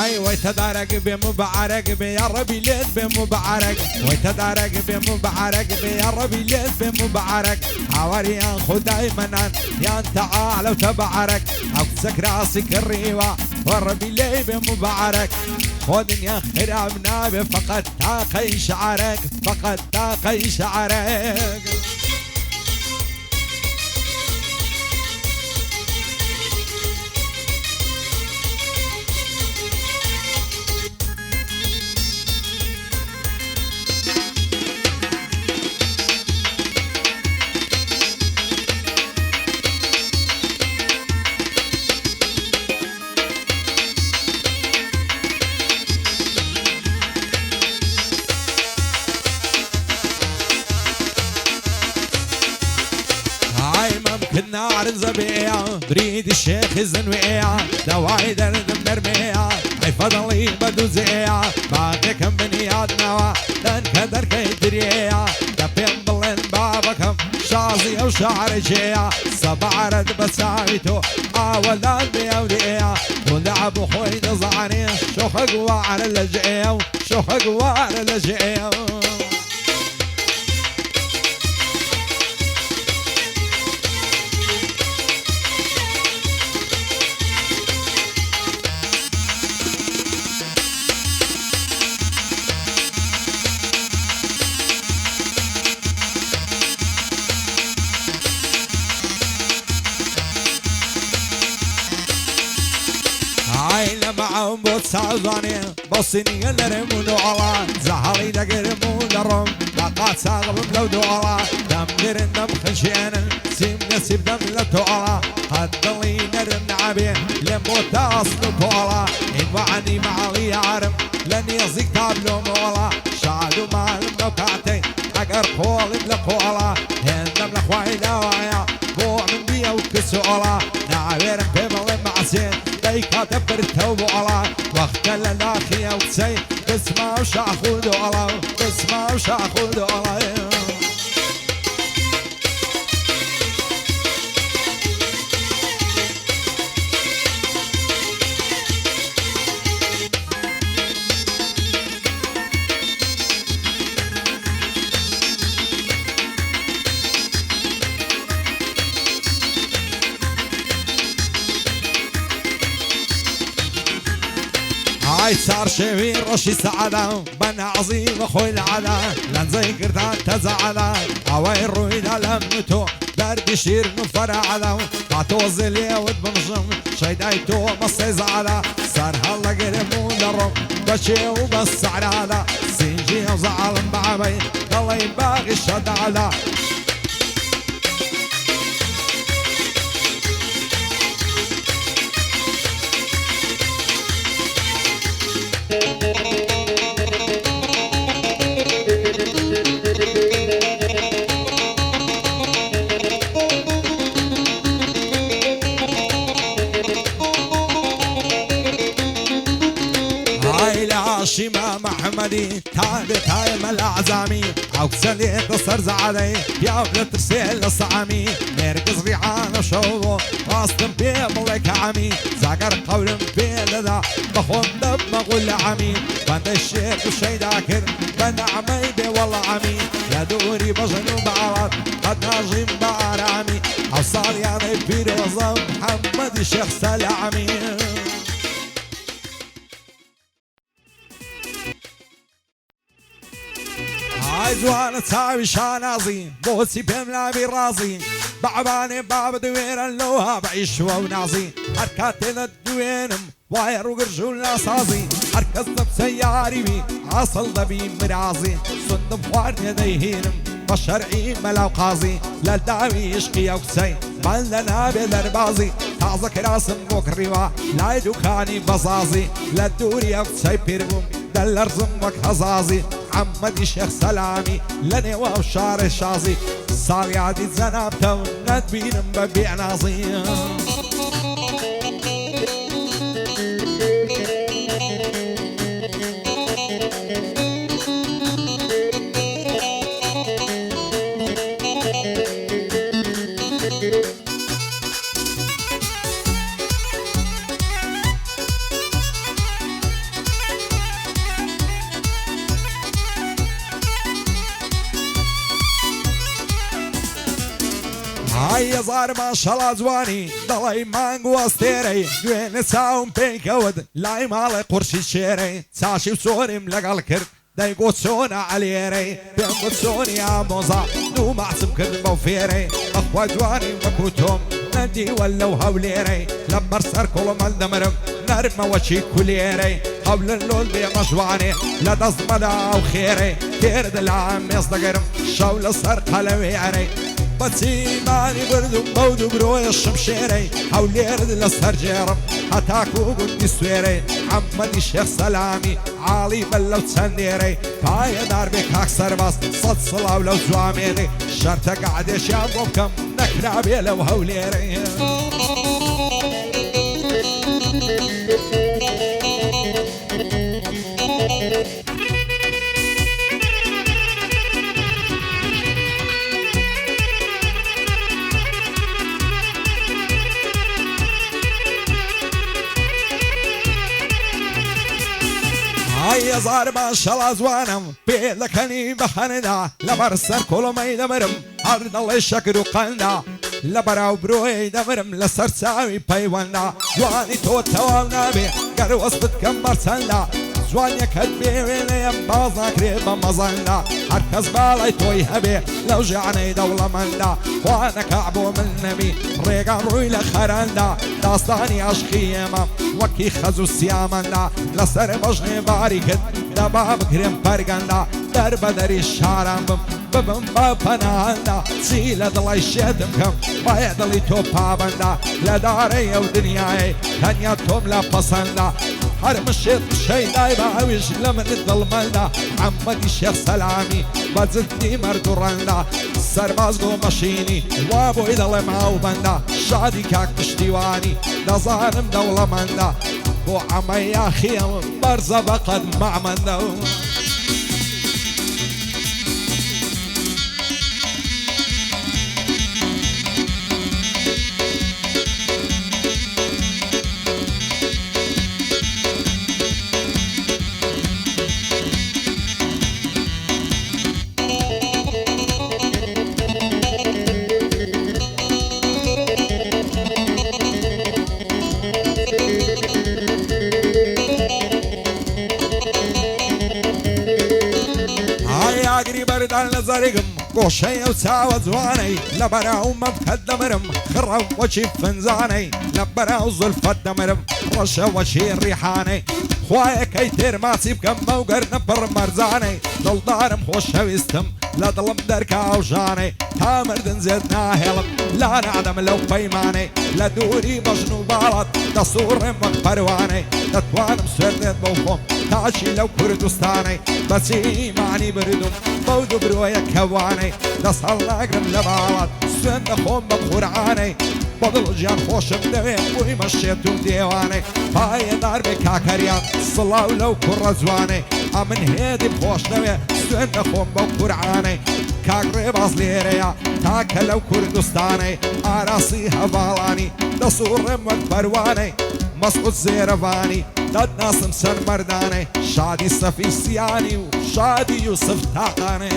هاي ويتدارك بمبارك يا ربي ليل بمبارك ويتدارك بمبارك يا ربي ليل بمبارك حواري يا خداي منان يا انت اعلى وتبارك اقصك راسك الريوة وربي ليل بمبارك خذني يا خرابنا فقط تاقي شعرك فقط تاقي شعرك نار زبيع بريد الشيخ الزنويع دواعي درد مرميع اي فضلي بدو زيع باقي كم بنياد نوا لان كدر كي دريع دبين بلين بابكم شازي او شعر جيع سبع رد بساويتو اولان بيوديع ولعبو خوي نزعني شوخ قوى على اللجيع شوخ قوى على اللجيع معهم بوت سعوداني بصيني الرمون وعلا زهري دقرمون الرم لقات ساغب لو دولا دم درن دم خشين سيم نسيب دم لتولا هدلي نرم نعبين لموت اصل طولا ان وعني معلي عرم لن يزيك تابلو مولا شعدو مع الموقعتي اقر قول لقولا هندم لخواي دوايا بو من بيا وكسولا نعبيرم بملي معسين دايكا تبرتو بولا وقت للاخي وتسي بسما وشاخو دولا بسما وشاخو دولا هاي صار شوي روشي سعادة بنا عظيم خوي العادة لن زي قرطان تزعادة هواي الرويدة لمتو برد شير نفر عادة قاتو زليا ودبنجم شايدايتو مصي زعادة صار هلا قرمون الرم بشي وبس عرادة سنجي وزعلم بعبي ضلي باغي الشدادة شيما محمدي تعد تايم الأعزامي عوكسلي قصر زعلي يا ولد ترسيل الصعامي مركز ريعان وشوضو راستم بيملك عمي زاقر قول بيلدا بخون دب مغول عمي بند الشيخ وشي ذاكر بند عمي بي والله عمي يا دوري بجنو بعرات قد ناجم بعرامي عوصال يعني بيرزا محمد الشيخ سلامي عايزوانا تساوي شانازي بوسي بملا برازي بعباني باب دوير اللوها بعيش ونازي حركات الدوينم واير وقرجول ناسازي حركز بسياري بي عصل دبي مرازي صندب وارد يديهينم بشرعي ملا وقازي للداوي يشقي وكسي من لنا بالربازي تعزك راسم بكريوا لا يدوكاني بزازي للدوري وكسي بيربوم دلر زمك حزازي محمد الشيخ سلامي لني وشار الشازي صار يعدي زنابته ندبين ببيع نازي هاي زار ما شاء الله زواني ضلي مانگو استيري دوين ساوم بيكود لاي مالي قرشي شيري ساشي وسوريم لقال كرد دايقو سونا عليري بيمو سوني يا موزا دو معصم كذبة وفيري اخوة جواني وكوتهم ندي ولو هوليري لبر سر كل مال دمرم نرمى وشي كليري حول اللول بي مجواني لا تزمدا وخيري كيرد العام يصدقرم شاول سر قلويري بسي ماني بردو بودو بروي الشمشيري حول يرد لسر جيرم هتاكو قد سويري عمدي شيخ سلامي عالي بلو تسنديري باي دار بك اكسر بس صد صلاة ولو زواميري شرطة قاعد شام وبكم نكرا بي لو هوليري هاي زار ما شاء الله زوانم بيدكني بحندا لبرسر كل ما يدمرم عرض الله شكر وقلنا لبراو بروي دمرم لسر ساوي بيوانا زواني تو توامنا بي قرو اصبت كمبر سندا زواني كدبي وينيم بازا كريبا مزندا هركز بالاي توي هبي لو جعني دولة مندا وانا كعبو من نبي ريقا روي لخرندا داستاني عشقيما وكي خزو سيامندا لسر بجني باريكت دباب كريم برغندا در بدري الشارم ببن بابناندا سيلا دلي شدمكم بايدلي تو بابندا لداري ودنياي تانيا توم لا بسندا هرمشيت شي دايبا عويش لمن الظلمنا عمدي شيخ سلامي بزلتني مردورندا سرباز قو مشيني وابو يدلي معو بندا شادي كاك تشتيواني دزانم دولة مندا بو عمي يا خيم برزة بقد معمندا بردان لزرقم قوشي وساوى زواني لبراو مفكد دمرم خرم وشي فنزاني لبراو زلفة دمرم رشا وشي الريحاني خوايا كيتير ماسي بكم موقر نبر مرزاني دل دارم خوشا ويستم لا ظلم دركا وجاني تامر دنزيدنا هلم لا نعدم لو بيماني لا دوري مجنو بالط تصور مقبرواني تتوانم سردت بوخم تعشي لو كردستاني بسي معني بردم بودو برويا كواني نصل اقرب لبالط سن خوم بقرعاني بدل جان خوشم دوين بوي مشيتو ديواني باي دار بكاكريان صلاو لو كرزواني امن هيدي بخوش دوين سن خوم بقرعاني كاكري بازليريا تاك لو كردستاني اراسي هفالاني دصور مكبرواني مسقط زيرفاني داد ناسم سن مرداني شادي صفي سياني وشادي يوسف تاقاني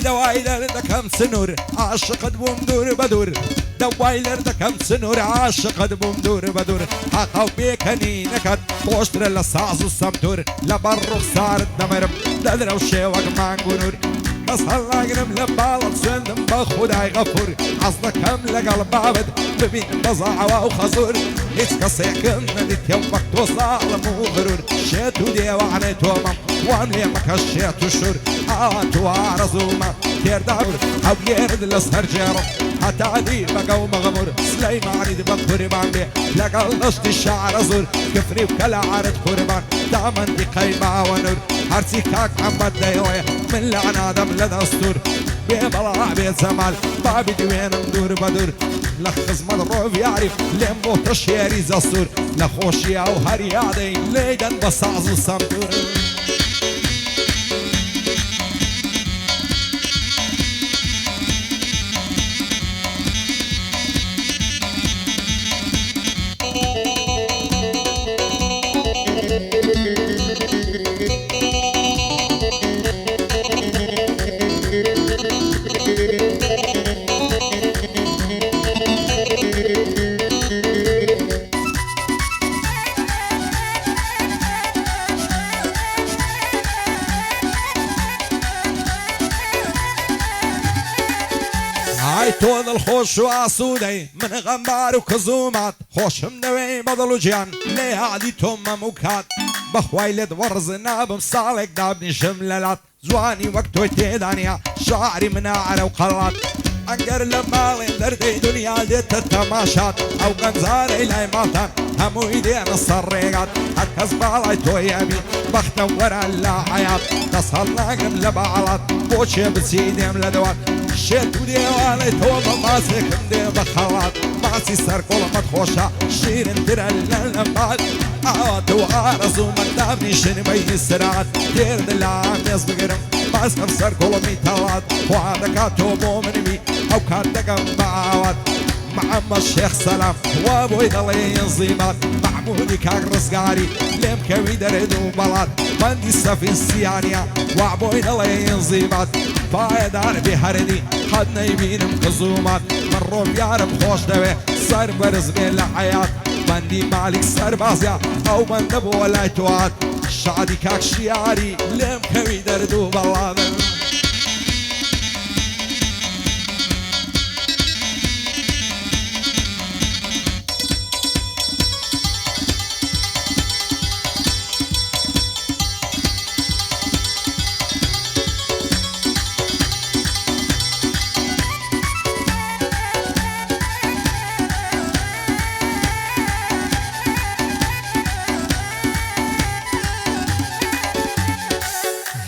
دوايلر دكم سنور عاشق بومدور بدور دوايلر دكم سنور عاشق بومدور بدور حقاو بيكني نكد بوشتر لساز السمتور لبرو صار دمرم دلرو شيوك مانغونور بس هلا قرم لبالط سندم بخداي غفور عصدكم لقلب عبد ببين بزاعة وخزور يتكسيكم نديت يومك توصال مو غرور شيتو دي وعني تومم واملي مكشيتو شور عاتو عرزوما تير دابر او يرد لسهر جيرو حتى عدي بقو مغمور سليماني دي بقربان بي لقل اشتي الشعر زور كفري وكلا عرض قربان دامن دي قيمة ونور هرچی کاک محەممەد دەیڵێ من لە عنادەم لە دەستور بێ بەڵا بێت زەمال بابی دوێنم دوور بە دوور لە خزمەت ڕۆڤیاری لێم بۆتە شێری زەستور لە خۆشییا و هەریادەی لێدەن بە ساز و سەمتور تۆ دڵخۆش و ئاسوودەی من غەمبار و کزومات خۆشم دەوێ بەدڵ و گیان لێ عادی تۆم مەم و کات بەخوای لێت وەڕز نابم ساڵێک دابنیشم لەلات جوانی وەک تۆی تێدانیا شاعری مناعرە و قەڵات ئەگەر لە ماڵێن دەردەی دنیا دێتە تەماشات ئەو گەنجارەی لای ماڵتان هەمووی دێنە سەر ڕێگات هەر کەس باڵای تۆی ئەبی بەختە وەرە لە حەیات دەست هەڵناگرم لە باڵات بۆچێ بچی دێم لە دەوات شێت و دێوانەی تۆ بە ماسێکم دێ بە خەڵات ماسی سەر کۆڵەمەت خۆشە شیرنترە لە لەمبات ئاوات و ئارەزوومە دابنیشن بەی سرات تێردە لە مێز بگرم ماسکەم سەر کۆڵەمی تەڵات خوا دەکات تۆ بۆ منمی ئەو کات دەگەم بە ئاوات محەممەد شێخ سەلام وا بۆی دەڵێ زیبات محمودی کاک ڕزگاری لێم کەوی دەرێت و بەڵات بەندی سەفی سیانیا وا بۆی دەڵێ زیبات پایەدار بێ هەردی قەت نەیبینم قزومات من ڕۆڤیارم خۆش دەوێ سەر بەرز بێ لە حەیات بەندی مالیک سەربازیا ئەو بەندە بۆ لای تۆات شادی کاک شیاری لێم کەوی دەرد و بەڵاتن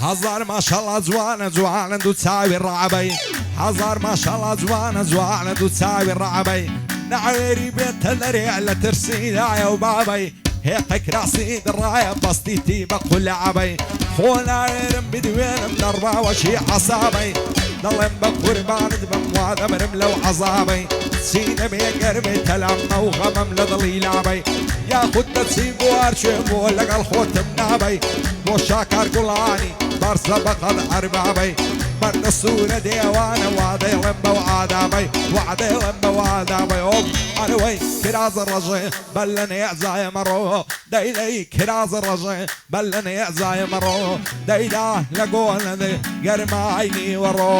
هزار ماشاءالله جوانە جوانە دوو چاوی ڕعبەی هزار ماشاءالله جوانە جوانە دوو چاوی ڕعبەی نەعوێری بێتە لەرێ لە ترسی دایە و بابەی هێقە کراسی دڕایە بەستیتی بە قولعبەی خۆ ناوێرم بدوێنم دەڕباوەشی عەسابەی دەڵێم بە قوربانت بم وا دەمرم لەو عەزابەی چی نەبێ گەرمەی تەلاممە و غەمەم لە دڵی لابەی یاخود دەچی بۆ هەرچێ بۆ لەگەڵ خۆتم نابەی بۆ شاکار گوڵانی بەرزە بەقەد ئەربابەی بەردە سوورە دێوانە وا دەیڵێم بەو ئادابەی وا دەیڵێم بەو ئادابەی ئۆم ئەرەوەی کرازە ڕەژێ بەل لە نێعزایە مەڕۆ دەیدەی کرازە ڕەژێ بەل لە نێعزایە مەڕۆ دەیدا لە گۆڵەدە گەرمای وەڕۆ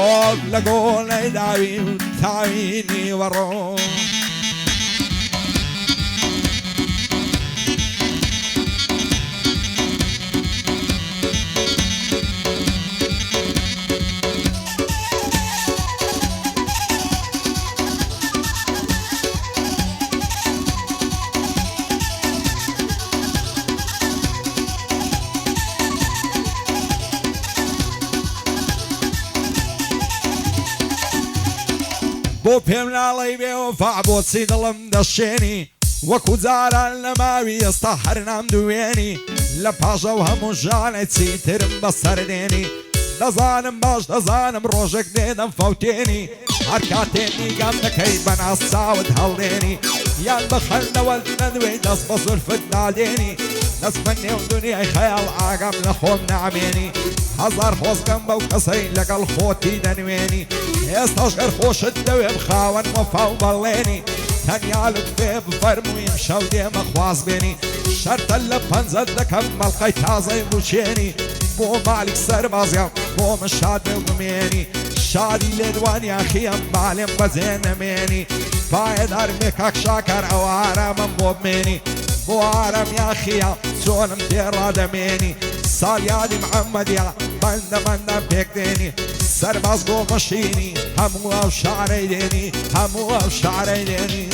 لە گۆڵەی داوی و تاوینی وەڕۆ بۆ پێم ناڵی بێوەفا بۆچی دڵم دەشێنی وەکو جاران لە ماوی ئێستا هەر نامدوێنی لە پاشە و هەموو ژانێ چیترم بەسەردێنی دەزانم باش دەزانم ڕۆژێک دێدەم فەوتێنی هەر کاتێ نیگەم دەکەی بەناس چاوت هەڵدێنی یان بە خەندەوە نەدوێی دەست بە زولفت نادێنی دەست بە نێو دنیای خەیاڵ ئاگەم لە خۆم نامێنی هەزار خۆزگەم بەو کەسەی لەگەڵ خۆتی دەنوێنی ئێستاش گەر خۆشت دەوێ بخاوەن وەفا و بەڵێنی تەنیا لوتفێ بفەرموویم شەو دێمە خواز بێنی شەرتە لە پەنجەت دەکەم مەڵقەی تازەی بچێنی بۆ مالیک سەربازیان بۆ من شاد بێ و بمێنی شادی لێدوانی ئەخیم مالێم بەجێ نەمێنی پایەدار مێ کاک شاکار ئەو ئارامم بۆ بمێنی بۆ ئارام یاخیا چۆنم تێڕادەمێنی ساڵیادی محەممەدیا بەندە پێک دێنی سەرباز بۆ مەشینی هەموو ئەو شارەی دێنی هەموو ئەو شارەی دێنی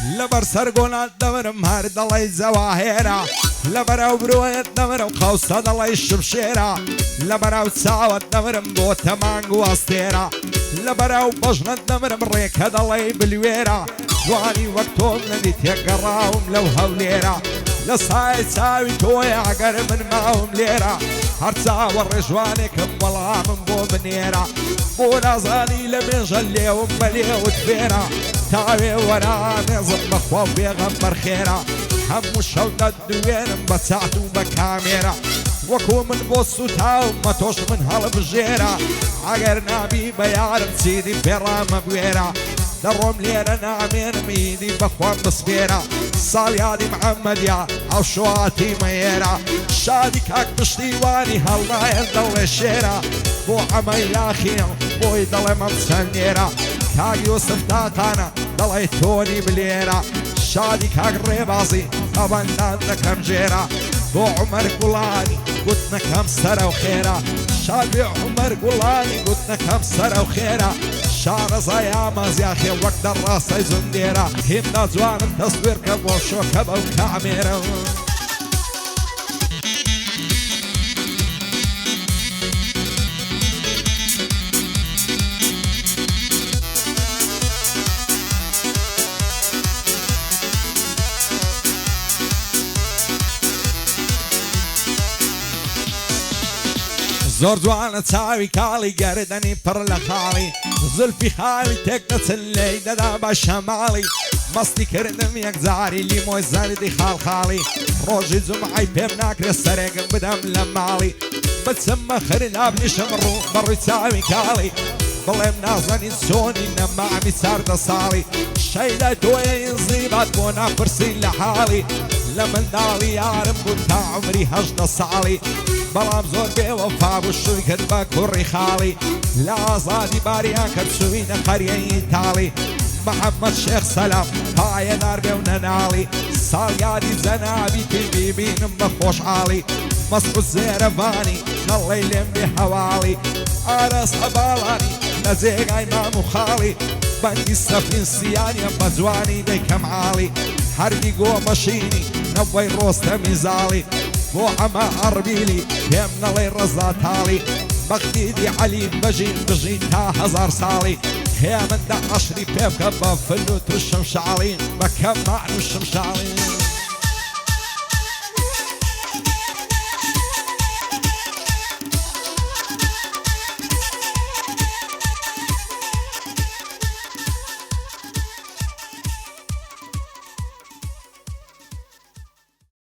لبر سرقونا دمرم هارد الله الزواهيرة لبر وبروية دمرم خوصة الله الشبشيرة لبر وتساوة دمرم بوتا مانجو أسطيرة لبر وبجنة دمرم ريك هذا الله بالويرة جواني وقتهم لدي تيقراهم لو هوليرة لصاي تساوي توي عقر من معهم ليرة هرتا ورجوانك والله من بو منيرة بو نازاني لمن جلي وملي وتفيرة تاوي وراني ظلم اخوة بيغمر خيرة هم الشوطة الدوين بساعته بكاميرا وكو من بوسو تاو ما توش من هالبجيرة عقر نابي بيعرم سيدي بيرا مبويرة دروم ليرة نعمين ميدي بخوان بصبيرة صاليادي محمد يا او شواتي ميرة شادي كاك بشتيواني هالله يدل الشيرة بو عمي لاخيل بو يدل ممسنيرة كاك يوسف داقانا دل يتوني بليرة شادي كاك ريبازي طبعا عندك جيرة بو عمر قولاني قلتنا كم سرة وخيرة شادي عمر قولاني قلتنا كم سرة وخيرة شعر زيامز يا اخي وقت الراس زنديرة هيمنا زوان التصوير كبو شوكبة وكاميرا زور جوانا تساوي كالي قردني پر لخالي زلفي خالي تكنت الليلة دابا شمالي مستي كردم يك زاري لي موي زاردي خال خالي روجي زمعي بيمناك رسرق بدم لمالي بتسمى خرنا بني شمرو برو تساوي كالي بلهم نازني سوني نما عمي سارد صالي شايلة دوية ينزيبات بونا فرسي لحالي لمن دالي يارم قلت عمري هجد صالي بلام زور بوفا بوشوي كدبا كوري خالي لا زادي باريان كرسوين قرية تالي محمد شيخ سلام هاي نار بيونا نالي صاليادي زنابي تبيبين بخوش عالي مصر الزيرفاني الليلين بحوالي أرس أبالاني نزيق إمام خالي بندي السفين سياني بزواني ديكم عالي حرقي قوة مشيني نوي روستا ميزالي بو عما أربيلي يمنا لي رزاتالي بغديدي علي بجي تا هزار صالي يا من دا عشري بيبكا بفلوت الشمشعلين بكم معنو الشمشعلين